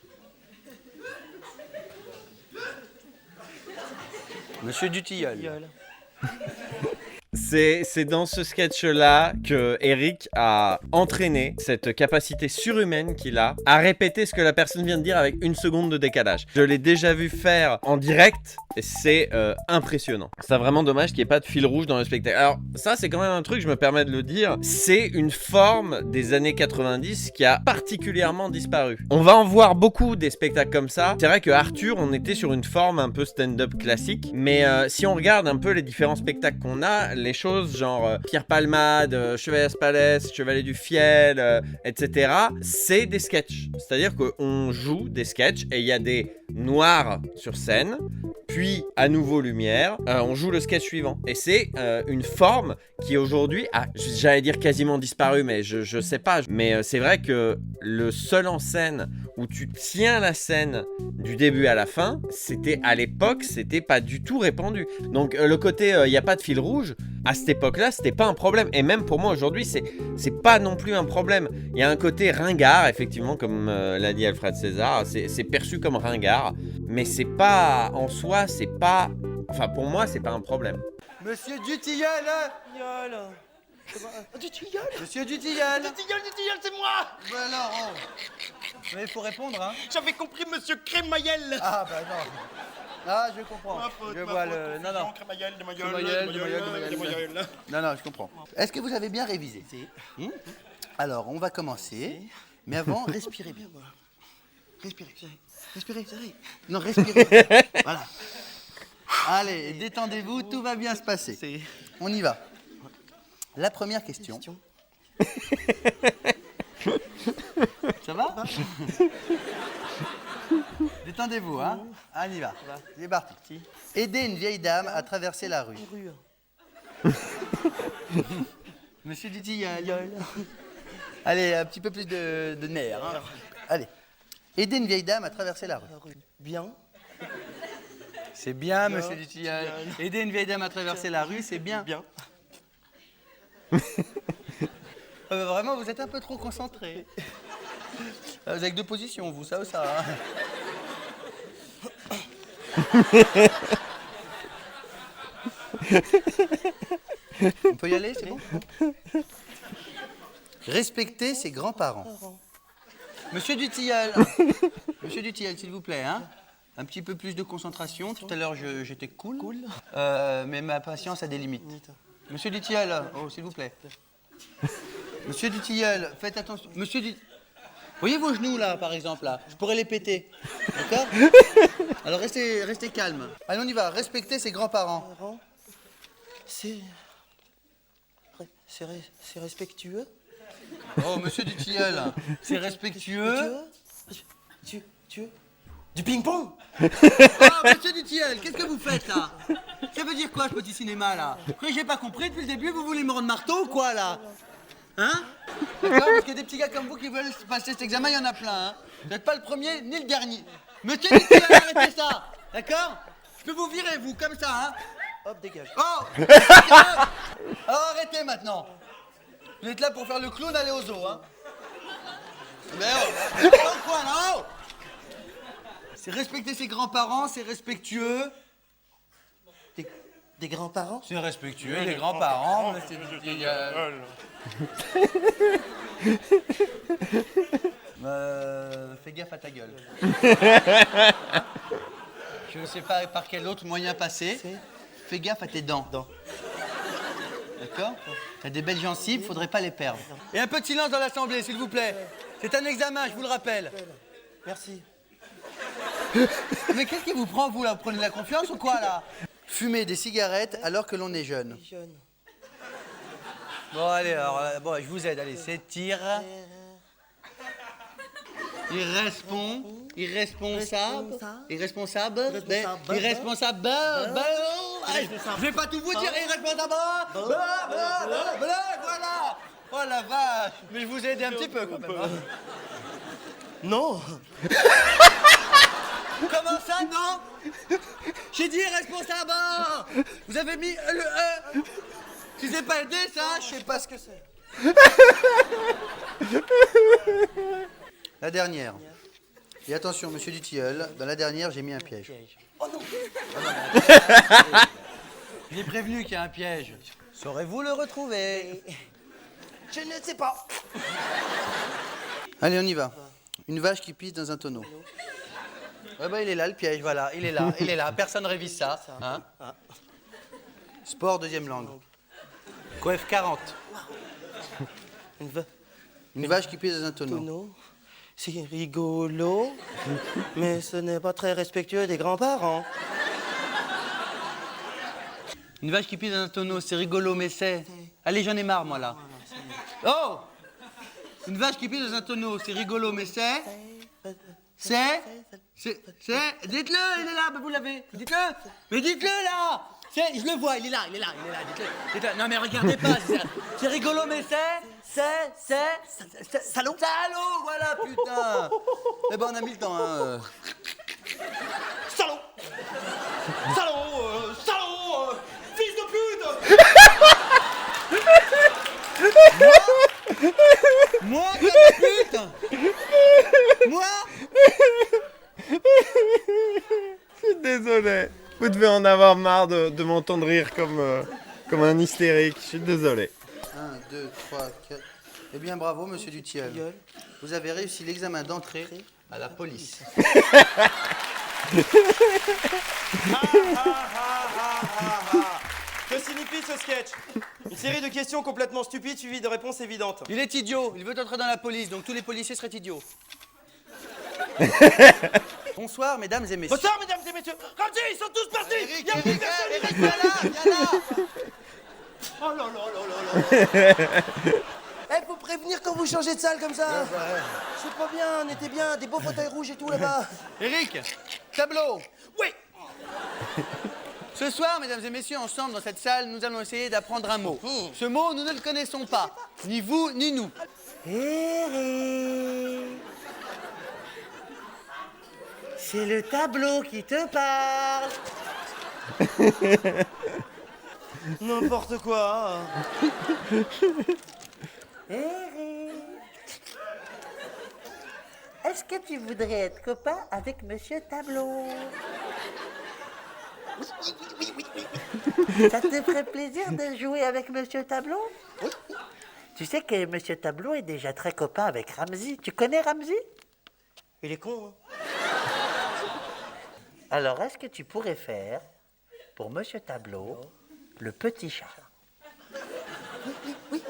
Monsieur Dutilleul. C'est dans ce sketch-là que Eric a entraîné cette capacité surhumaine qu'il a à répéter ce que la personne vient de dire avec 1 seconde de décalage. Je l'ai déjà vu faire en direct et c'est impressionnant. C'est vraiment dommage qu'il n'y ait pas de fil rouge dans le spectacle. Alors ça, c'est quand même un truc, je me permets de le dire, c'est une forme des années 90 qui a particulièrement disparu. On va en voir beaucoup des spectacles comme ça. C'est vrai que Arthur, on était sur une forme un peu stand-up classique, mais si on regarde un peu les différents spectacles qu'on a, les choses genre Pierre Palmade, Chevalier Spalès, Chevalier du Fiel, etc. C'est des sketchs. C'est-à-dire qu'on joue des sketchs et il y a des noirs sur scène, puis à nouveau lumière, on joue le sketch suivant. Et c'est une forme qui aujourd'hui a, j'allais dire quasiment disparu, mais je sais pas. Mais c'est vrai que le seul en scène où tu tiens la scène du début à la fin, à l'époque, c'était pas du tout répandu. Donc le côté il n'y a pas de fil rouge, à cette époque-là, c'était pas un problème. Et même pour moi aujourd'hui, c'est pas non plus un problème. Il y a un côté ringard, effectivement, comme l'a dit Alfred César, c'est perçu comme ringard, mais c'est pas, en soi, c'est pas... Enfin, pour moi, c'est pas un problème. Monsieur Dutilleul. Du tilleul. Monsieur Dutilleul. Du tilleul, c'est moi. Bah alors, oh. Mais il faut répondre, hein. J'avais compris monsieur Crémaillel. Ah bah non. Ah, je comprends. Je vois le... Non, non. Crémaillel, de Non, non, je comprends. Est-ce que vous avez bien révisé? Alors, on va commencer. Mais avant, respirez bien. Respirez. Respirez. Non, respirez. Voilà. Allez, détendez-vous, tout va bien se passer. On y va. La première question. Ça va? Détendez-vous, hein? On y va. C'est parti. Aider une vieille dame à traverser la rue. Monsieur Dutilleul. Allez, un petit peu plus de nerfs. Hein? Allez. Aider une vieille dame à traverser la rue. Bien. C'est bien, monsieur Dutilleul. Aider une vieille dame à traverser la rue, c'est bien. Bien. Vraiment, vous êtes un peu trop concentré. Vous avez que deux positions, vous, ça ou ça. Hein? On peut y aller, c'est bon? Respecter ses grands-parents. Monsieur Dutilleul. Monsieur Dutilleul, s'il vous plaît, hein? Un petit peu plus de concentration. Tout à l'heure, j'étais cool. Mais ma patience a des limites. Monsieur Dutilleul, oh, s'il vous plaît. Monsieur Dutilleul, faites attention. Monsieur Dutilleul. Voyez vos genoux, là, par exemple, là. Je pourrais les péter. D'accord? Alors, restez calme. Allez, on y va. Respecter ses grands-parents. C'est respectueux. Oh, monsieur Dutilleul, c'est respectueux. Du ping-pong. Oh, monsieur Dutilleul, qu'est-ce que vous faites, là? Ça veut dire quoi, ce petit cinéma, là? J'ai pas compris, depuis le début, vous voulez me rendre marteau ou quoi, là? Hein? D'accord? Parce qu'il y a des petits gars comme vous qui veulent passer cet examen, il y en a plein, hein? Vous n'êtes pas le premier, ni le dernier. Monsieur Dutilleul, arrêtez ça! D'accord? Je peux vous virer, vous, comme ça, hein? Hop, dégage. Oh! Alors arrêtez, maintenant. Vous êtes là pour faire le clown, aller au zoo, hein? Mais oh! Quoi, là? Oh! C'est respecter ses grands-parents, c'est respectueux. Des grands-parents. C'est respectueux, les grands-parents. Fais gaffe à ta gueule. Je ne sais pas par quel autre moyen passer. Fais gaffe à tes dents. D'accord? T'as des belles gencives, faudrait pas les perdre. Et un peu de silence dans l'assemblée, s'il vous plaît. C'est un examen, je vous le rappelle. Merci. Mais qu'est-ce qui vous prend, vous, là? Vous prenez de la confiance ou quoi, là? Fumer des cigarettes alors que l'on est jeune. Bon, allez, alors, bon, je vous aide, allez, s'étire. Irresponsable. Je vais pas tout vous dire, irresponsable. Voilà. Oh la vache. Mais je vous ai aidé un petit peu, quand même. Hein. Non. Comment ça, non? J'ai dit irresponsable. Vous avez mis le E. Si c'est pas aidé, ça, je sais pas ce que c'est. La dernière. Et attention, monsieur Dutilleul, dans la dernière, j'ai mis un piège. Oh non! Je l'ai prévenu qu'il y a un piège. Saurez-vous le retrouver? Je ne sais pas. Allez, on y va. Une vache qui pisse dans un tonneau. Ouais, bah, il est là, le piège, voilà. Il est là. Personne ne révise ça. Hein? Sport, deuxième langue. Coef 40. Une vache qui pisse dans un tonneau. C'est rigolo, mais ce n'est pas très respectueux des grands-parents. Une vache qui pisse dans un tonneau, c'est rigolo, mais c'est... Allez, j'en ai marre, moi, là. Oh! Une vache qui pisse dans un tonneau, c'est rigolo, mais c'est... Dites-le, il est là, vous l'avez. Dites-le. Mais dites-le, là. Je le vois, il est là, dites-le. Non, mais regardez pas, c'est rigolo, mais Salaud. Salaud, voilà, putain. Eh ben, on a mis le temps, hein. Salaud fils de pute. Moi, fils de pute. Moi. Je suis désolé. Vous devez en avoir marre de m'entendre rire comme un hystérique. Je suis désolé. 1, 2, 3, 4. Eh bien, bravo, monsieur Dutiel. Vous avez réussi l'examen d'entrée à la police. Que signifie ce sketch? Une série de questions complètement stupides suivies de réponses évidentes. Il est idiot. Il veut entrer dans la police, donc tous les policiers seraient idiots. Bonsoir, mesdames et messieurs. Bonsoir, mesdames et messieurs. Ramsey, ils sont tous partis. Eric, Y a plus Eric, personne, Eric, il viens reste là, viens là. Oh là là là là là. Eh, faut prévenir quand vous changez de salle comme ça. C'est pas bien, on était bien, des beaux fauteuils rouges et tout là-bas. Eric, tableau. Oui. Ce soir, mesdames et messieurs, ensemble dans cette salle, nous allons essayer d'apprendre un mot. Ce mot, nous ne le connaissons pas. Ni vous, ni nous. C'est le tableau qui te parle. N'importe quoi. Eric, est-ce que tu voudrais être copain avec Monsieur Tableau? Ça te ferait plaisir de jouer avec Monsieur Tableau? Tu sais que Monsieur Tableau est déjà très copain avec Ramsey. Tu connais Ramsey? Il est con, hein. Alors, est-ce que tu pourrais faire, pour Monsieur Tableau, le petit chat? Oui.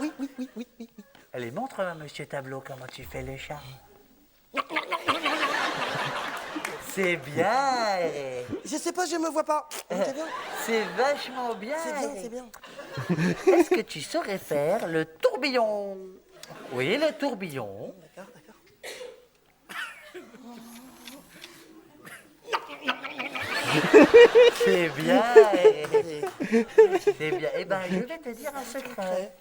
Allez, montre à Monsieur Tableau comment tu fais le chat. C'est bien, Eric. Je sais pas, je me vois pas. C'est bien, C'est vachement bien, c'est bien, Eric. c'est bien. Est-ce que tu saurais faire le tourbillon? Oui, le tourbillon. D'accord. C'est bien, Eric. C'est bien. Eh ben, je vais te dire un secret.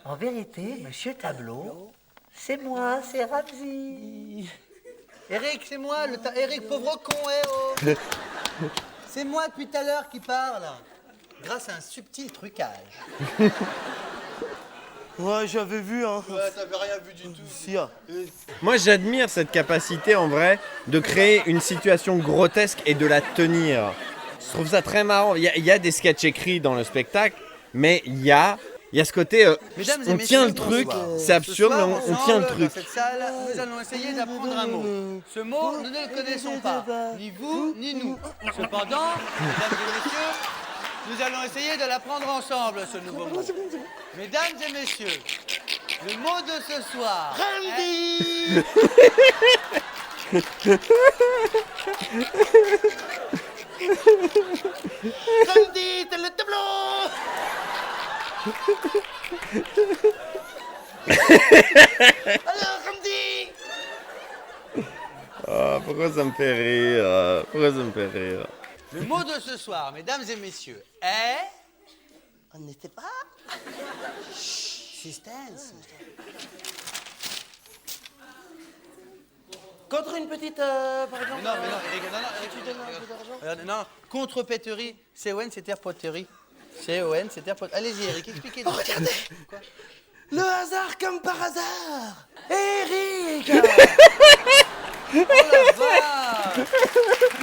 En vérité, Monsieur Tableau, c'est moi, c'est Ramsey. Eric, c'est moi, Eric, pauvre con, oh. C'est moi depuis tout à l'heure qui parle. Grâce à un subtil trucage. Ouais, j'avais vu, hein. t'avais rien vu du tout. Si, hein. Moi, j'admire cette capacité, en vrai, de créer une situation grotesque et de la tenir. Je trouve ça très marrant. Il y a des sketchs écrits dans le spectacle, mais il y a ce côté... Mesdames et on messieurs, tient le truc, bonsoir. c'est absurde, Ce mais soir, on tient le ensemble, truc. Dans cette salle, nous allons essayer d'apprendre un mot. Ce mot, nous ne le connaissons pas. Ni vous, ni nous. Cependant, mesdames et messieurs, nous allons essayer de l'apprendre ensemble, ce nouveau mot. Mesdames et messieurs, le mot de ce soir. Randy. Randy, t'as le tableau. Alors, Randy. Ah, pourquoi ça me fait rire? Pourquoi ça me fait rire? Le mot de ce soir, mesdames et messieurs, est... On n'était pas. Suspense. Contre une petite, par exemple. Non, Eric, Eric, Tu donnes un peu d'argent. Regardez, non, contre-péterie, C-O-N, c'est poterie. C-O-N, c'est poterie. Allez-y, Eric, expliquez-nous. Oh, regardez. Quoi? Le hasard comme par hasard. Eric. Oh la vache!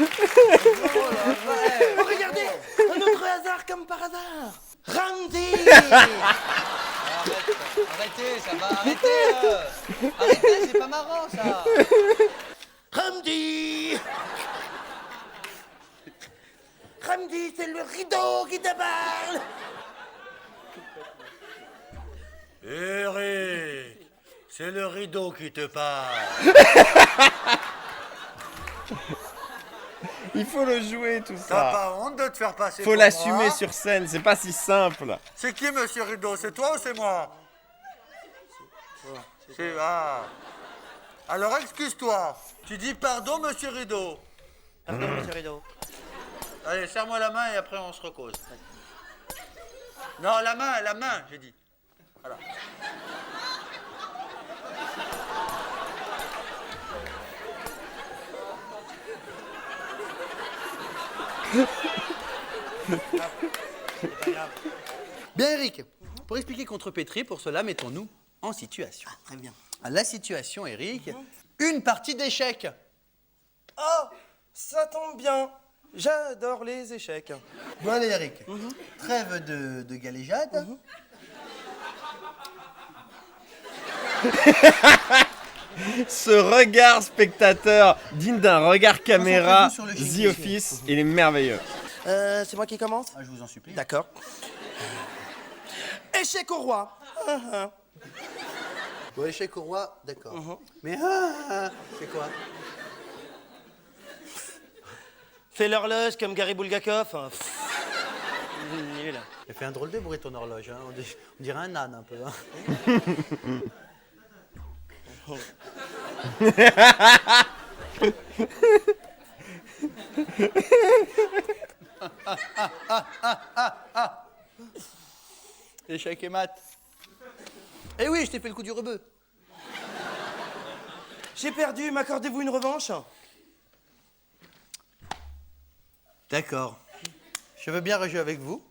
Oh la vache! Oh, regardez, un autre hasard comme par hasard. Randy. Arrêtez, ça va, arrêtez! Arrêtez, c'est pas marrant, ça! Randy. Randy, c'est le rideau qui te parle. Eric, c'est le rideau qui te parle. Il faut le jouer, tout T'as ça. pas honte de te faire passer Faut pour l'assumer moi? sur scène, c'est pas si simple. C'est qui, monsieur Rideau? C'est toi ou c'est moi? C'est... Ah. Alors, excuse-toi. Tu dis pardon, monsieur Rideau. Pardon, monsieur Rideau. Allez, serre-moi la main et après on se recose. Non, la main, j'ai dit. Voilà. Bien, Eric, pour expliquer contrepétrie, pour cela, mettons-nous en situation. Très bien. La situation, Eric, une partie d'échecs. Oh, ça tombe bien. J'adore les échecs. Bon, allez, Eric, trêve de galéjade. Ce regard spectateur digne d'un regard caméra Concentrez-vous sur le The chiffre. Office, il est merveilleux. C'est moi qui commence? Ah, je vous en supplie. D'accord. Échec au roi. Bon, échec au roi, d'accord. Mais c'est quoi? Fais l'horloge comme Gary Bulgakov. Nul. Elle fait un drôle de bruit ton horloge, hein. On dirait un âne un peu. Hein. Échec et mat. Eh oui, je t'ai fait le coup du rebeu. J'ai perdu, m'accordez-vous une revanche? D'accord. Je veux bien rejouer avec vous.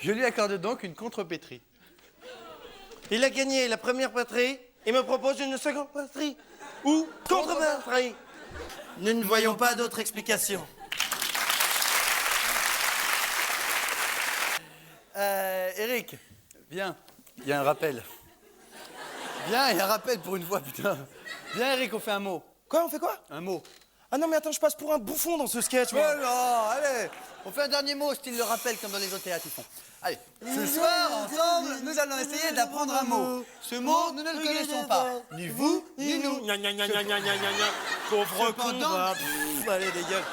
Je lui accorde donc une contrepétrie. Il a gagné la première patrie et me propose une seconde patrie. Ou contre-patrie. Nous ne voyons pas d'autre explication. Eric, viens. Il y a un rappel. Viens, il y a un rappel pour une fois, putain. Viens, Eric, on fait un mot. Quoi, on fait quoi? Un mot. Ah non, mais attends, je passe pour un bouffon dans ce sketch, moi. Oh non, allez. On fait un dernier mot, style le rappel, comme dans les autres théâtres, ils font. Allez, ce soir, ensemble, nous allons essayer d'apprendre un mot. Ce mot, nous ne le connaissons pas. Ni vous, ni nous. Gna gna gna gna gna gna gna gna. Pauvre con, Cependant- va. Pff, allez, dégage.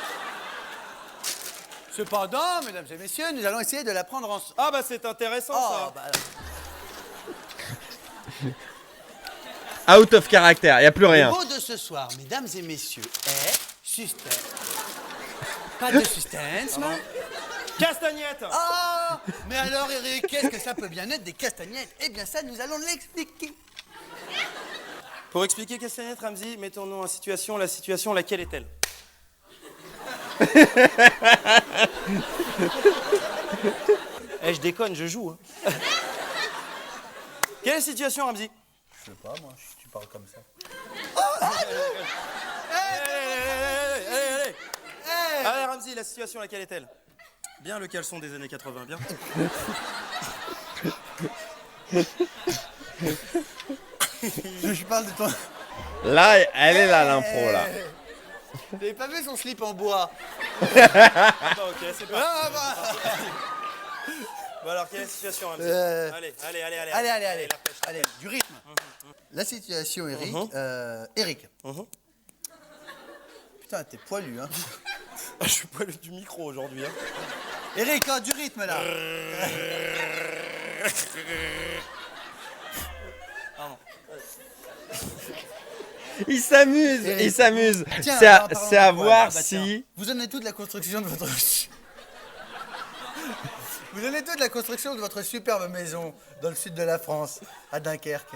Cependant, mesdames et messieurs, nous allons essayer de l'apprendre ensemble. Ah bah c'est intéressant, Oh, ça. bah, Out of character, il n'y a plus le rien. mot de ce soir, mesdames et messieurs, est suspense. Pas de suspense, non? Castagnette. Ah, mais alors, Eric, qu'est-ce que ça peut bien être des castagnettes? Eh bien, ça, nous allons l'expliquer. Pour expliquer Castagnette, Ramzi, mettons-nous en situation. La situation, laquelle est-elle? Eh, je déconne, je joue. Hein. Quelle est la situation, Ramzi? Je sais pas, moi, tu parles comme ça. Allez, Ramzi, la situation, laquelle est-elle? Bien le caleçon des années 80, bien. Je parle de toi. Là, elle est là, l'impro, là. Vous avez pas vu son slip en bois? Bon, ok, c'est pas. Ah, bah. Bon, alors, quelle est la situation, Ramzi? Euh, Allez. Allez, la pêche. allez, du rythme. La situation, Eric. Eric. Putain, t'es poilu, hein. Ah, je suis pas le du micro aujourd'hui. Hein. Eric, oh, du rythme, là. Il s'amuse, Eric. il s'amuse. Tiens, C'est à, alors, parlons c'est à de poil, voir bah, si... tiens. Vous en êtes tout de la construction de votre... Vous en êtes tout de la construction de votre superbe maison dans le sud de la France, à Dunkerque.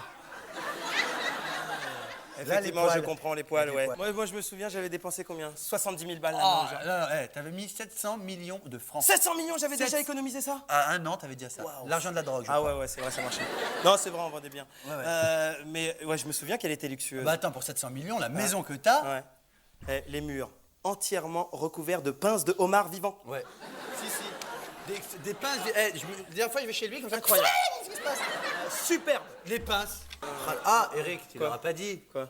Effectivement, poils. je comprends les poils, Les ouais. poils. Moi, je me souviens, j'avais dépensé combien? 70 000 balles Oh, là-dedans, genre. non, non, t'avais mis 700 millions de francs. 700 millions, j'avais déjà 700. économisé ça? À un an, t'avais dit ça. Waouh. L'argent de la drogue, je Ah crois. ouais, c'est vrai, ça marchait. Non, c'est vrai, on vendait bien. Ouais. Mais ouais, je me souviens qu'elle était luxueuse. Bah attends, pour 700 millions, la maison que t'as... Ouais. Les murs entièrement recouverts de pinces de homard vivant. Ouais. Si. Des pinces... la dernière fois, je vais chez lui, comme ça... Incroyable. Qu'est-ce qui se passe? Superbe. Les pinces. Ah, Eric, tu Quoi? l'auras pas dit. Quoi?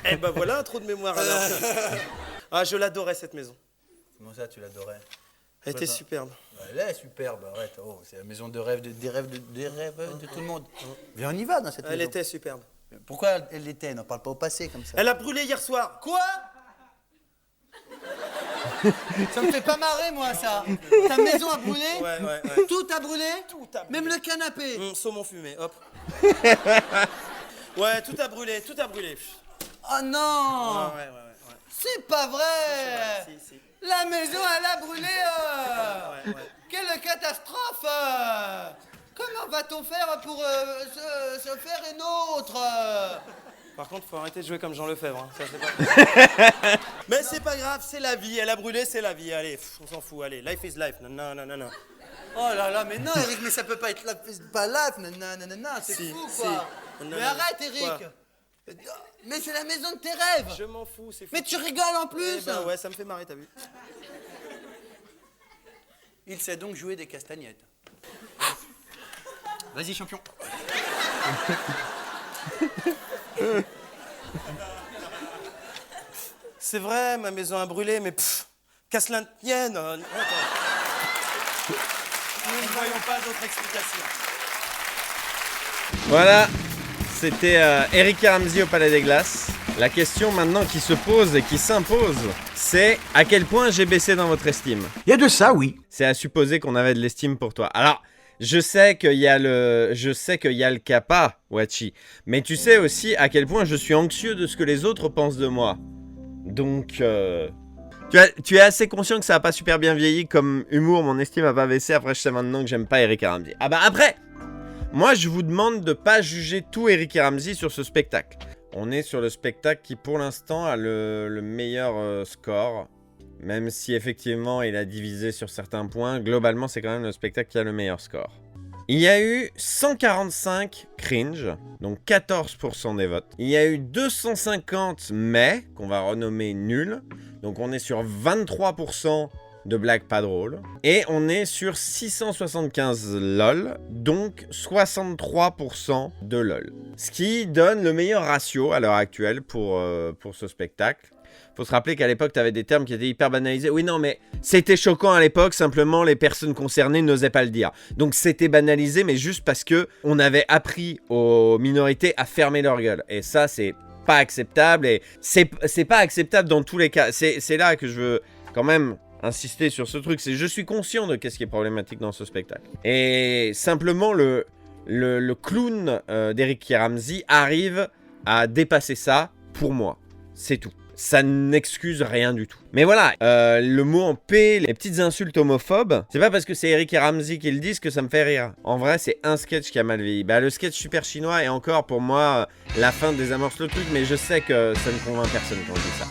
Eh ben voilà un trou de mémoire alors. Ah, je l'adorais cette maison. Comment ça, tu l'adorais? Elle était superbe. Elle est superbe, arrête. Oh, c'est la maison de rêve des rêves de tout le monde. Viens, on y va dans cette Elle maison. était superbe. Pourquoi elle l'était? N'en parle pas au passé comme ça. Elle a brûlé hier soir. Quoi? Ça me fait pas marrer, moi, ça. Ta maison a brûlé? Ouais. Tout a brûlé? Tout a brûlé. Même le canapé? Saumon fumé, hop. Ouais, tout a brûlé. Oh non! Ouais. C'est pas vrai! Si. La maison, elle a brûlé! Ouais. Quelle catastrophe! Comment va-t-on faire pour se faire une autre? Par contre, faut arrêter de jouer comme Jean Lefebvre. Hein. Ça, c'est pas... Mais c'est pas grave, c'est la vie. Elle a brûlé, c'est la vie. Allez, on s'en fout. Allez, life is life. Non, non, non, non. Oh là là, mais non, Eric, mais ça peut pas être pas life. Non, c'est Si, fou, si. quoi. Non, Mais non, arrête, quoi. Eric. Mais c'est la maison de tes rêves. Je m'en fous, c'est fou. Mais tu rigoles en plus. Eh ben ouais, ça me fait marrer, t'as vu. Il sait donc jouer des castagnettes. Vas-y, champion. C'est vrai, ma maison a brûlé, mais casse la tienne. Nous ne voyons pas d'autre explication. Voilà, c'était Eric et Ramzy au Palais des Glaces. La question maintenant qui se pose et qui s'impose, c'est à quel point j'ai baissé dans votre estime. Il y a de ça, oui. C'est à supposer qu'on avait de l'estime pour toi. Alors, je sais qu'il y a le kappa, Wachi, mais tu sais aussi à quel point je suis anxieux de ce que les autres pensent de moi. Donc, tu es assez conscient que ça a pas super bien vieilli comme humour, mon estime a pas baissé. Après, je sais maintenant que j'aime pas Eric et Ramzy. Ah bah après, moi je vous demande de pas juger tout Eric et Ramzy sur ce spectacle. On est sur le spectacle qui pour l'instant a le meilleur score. Même si effectivement il a divisé sur certains points, globalement c'est quand même le spectacle qui a le meilleur score. Il y a eu 145 cringe, donc 14% des votes. Il y a eu 250 mais, qu'on va renommer nul, donc on est sur 23% de blagues pas drôles. Et on est sur 675 lol, donc 63% de lol. Ce qui donne le meilleur ratio à l'heure actuelle pour ce spectacle. Faut se rappeler qu'à l'époque, t'avais des termes qui étaient hyper banalisés. Oui, non, mais c'était choquant à l'époque, simplement les personnes concernées n'osaient pas le dire. Donc c'était banalisé, mais juste parce que on avait appris aux minorités à fermer leur gueule. Et ça, c'est pas acceptable, et c'est pas acceptable dans tous les cas. C'est là que je veux quand même insister sur ce truc. C'est je suis conscient de qu'est-ce qui est problématique dans ce spectacle. Et simplement, le clown d'Eric et Ramzy arrive à dépasser ça pour moi. C'est tout. Ça n'excuse rien du tout. Mais voilà, le mot en P, les petites insultes homophobes, c'est pas parce que c'est Eric et Ramzy qui le disent que ça me fait rire. En vrai, c'est un sketch qui a mal vieilli. Bah, le sketch super chinois est encore pour moi la fin désamorce le truc, mais je sais que ça ne convainc personne quand je dis ça.